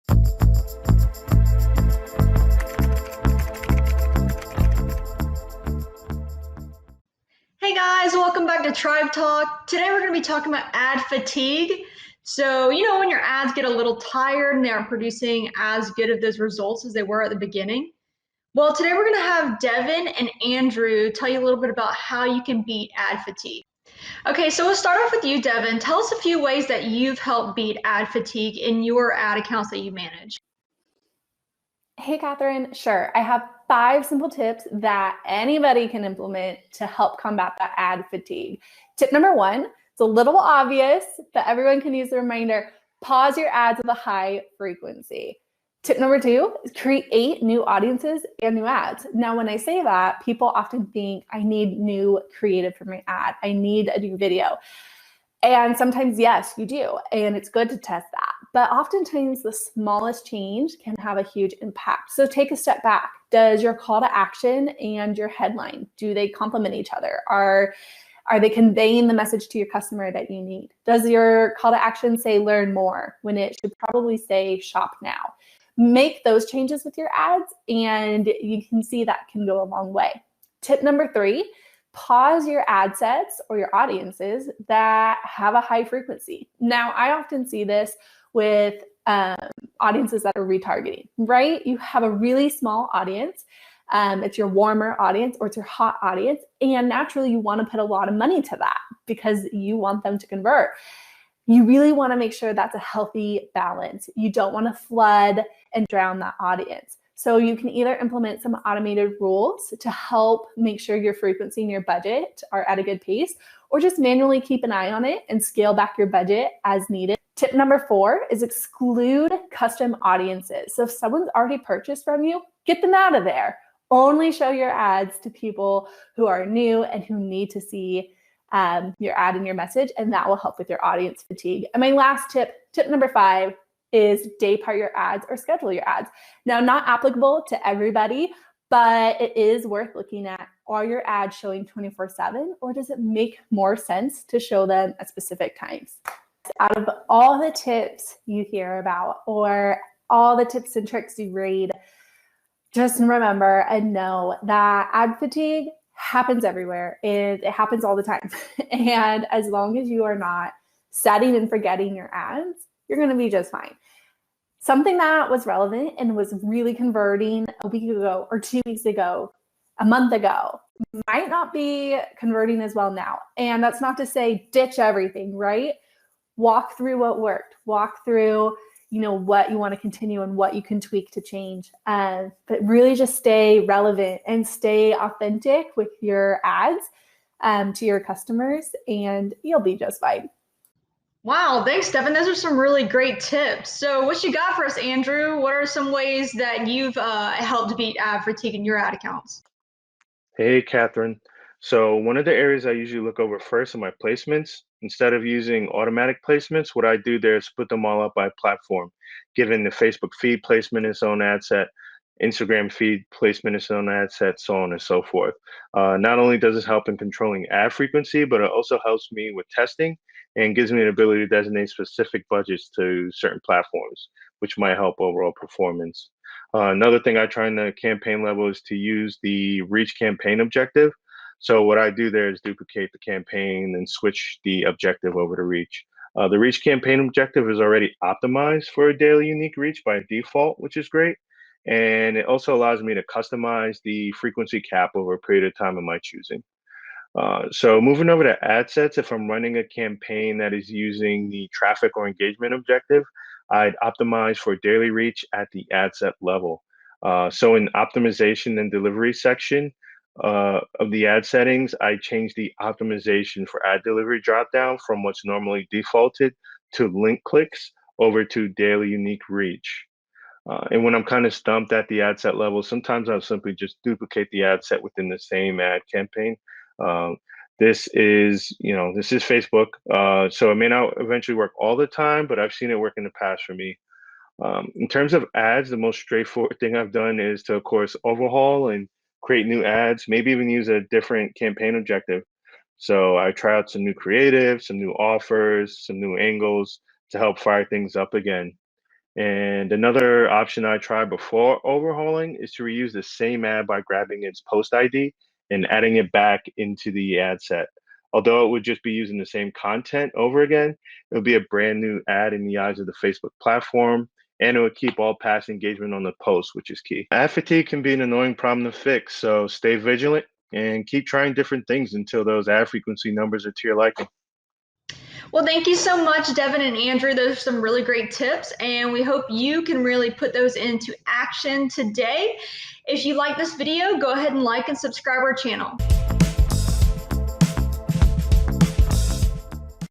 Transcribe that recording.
Hey guys, welcome back to Tribe Talk. Today we're going to be talking about ad fatigue. So, when your ads get a little tired and they aren't producing as good of those results as they were at the beginning. Well, today we're going to have Devin and Andrew tell you a little bit about how you can beat ad fatigue. Okay, so we'll start off with you, Devin. Tell us a few ways that you've helped beat ad fatigue in your ad accounts that you manage. Hey, Catherine. Sure. I have 5 simple tips that anybody can implement to help combat that ad fatigue. Tip number 1, it's a little obvious, but everyone can use the reminder, pause your ads with a high frequency. Tip number 2 is create new audiences and new ads. Now, when I say that, people often think I need new creative for my ad. I need a new video. And sometimes, yes, you do. And it's good to test that. But oftentimes the smallest change can have a huge impact. So take a step back. Does your call to action and your headline, do they complement each other? Are they conveying the message to your customer that you need? Does your call to action say learn more when it should probably say shop now? Make those changes with your ads and you can see that can go a long way. Tip number 3, pause your ad sets or your audiences that have a high frequency. Now, I often see this with audiences that are retargeting, right? You have a really small audience. It's your warmer audience or it's your hot audience. And naturally, you want to put a lot of money to that because you want them to convert. You really want to make sure that's a healthy balance. You don't want to flood and drown that audience. So you can either implement some automated rules to help make sure your frequency and your budget are at a good pace, or just manually keep an eye on it and scale back your budget as needed. Tip number 4 is exclude custom audiences. So if someone's already purchased from you, get them out of there. Only show your ads to people who are new and who need to see your ad and your message, and that will help with your audience fatigue. And my last tip number 5, is day part your ads or schedule your ads. Now, not applicable to everybody, but it is worth looking at. Are your ads showing 24/7, or does it make more sense to show them at specific times? Out of all the tips you hear about or all the tips and tricks you read, just remember and know that ad fatigue happens everywhere. It happens all the time. And as long as you are not setting and forgetting your ads, you're going to be just fine. Something that was relevant and was really converting a week ago or 2 weeks ago, a month ago, might not be converting as well now. And that's not to say ditch everything, right? Walk through what worked. Walk through, what you want to continue and what you can tweak to change. But really just stay relevant and stay authentic with your ads to your customers, and you'll be just fine. Wow, thanks, Devin. Those are some really great tips. So what you got for us, Andrew? What are some ways that you've helped beat ad fatigue in your ad accounts? Hey, Catherine. So one of the areas I usually look over first are my placements. Instead of using automatic placements, what I do there is split them all up by platform, giving the Facebook feed placement its own ad set, Instagram feed placement its own ad set, so on and so forth. Not only does this help in controlling ad frequency, but it also helps me with testing and gives me the ability to designate specific budgets to certain platforms, which might help overall performance. Another thing I try in the campaign level is to use the reach campaign objective. So what I do there is duplicate the campaign and switch the objective over to reach. The reach campaign objective is already optimized for a daily unique reach by default, which is great. And it also allows me to customize the frequency cap over a period of time of my choosing. So moving over to ad sets, if I'm running a campaign that is using the traffic or engagement objective, I'd optimize for daily reach at the ad set level. So in optimization and delivery section of the ad settings, I change the optimization for ad delivery dropdown from what's normally defaulted to link clicks over to daily unique reach. And when I'm kind of stumped at the ad set level, sometimes I'll simply just duplicate the ad set within the same ad campaign. Um, this is Facebook, so it may not eventually work all the time, but I've seen it work in the past for me. In terms of ads, the most straightforward thing I've done is to, of course, overhaul and create new ads, maybe even use a different campaign objective. So I try out some new creative, some new offers, some new angles to help fire things up again. And another option I tried before overhauling is to reuse the same ad by grabbing its post ID and adding it back into the ad set. Although it would just be using the same content over again, it would be a brand new ad in the eyes of the Facebook platform, and it would keep all past engagement on the post, which is key. Ad fatigue can be an annoying problem to fix, so stay vigilant and keep trying different things until those ad frequency numbers are to your liking. Well, thank you so much, Devin and Andrew. Those are some really great tips, and we hope you can really put those into action today. If you like this video, go ahead and like and subscribe our channel.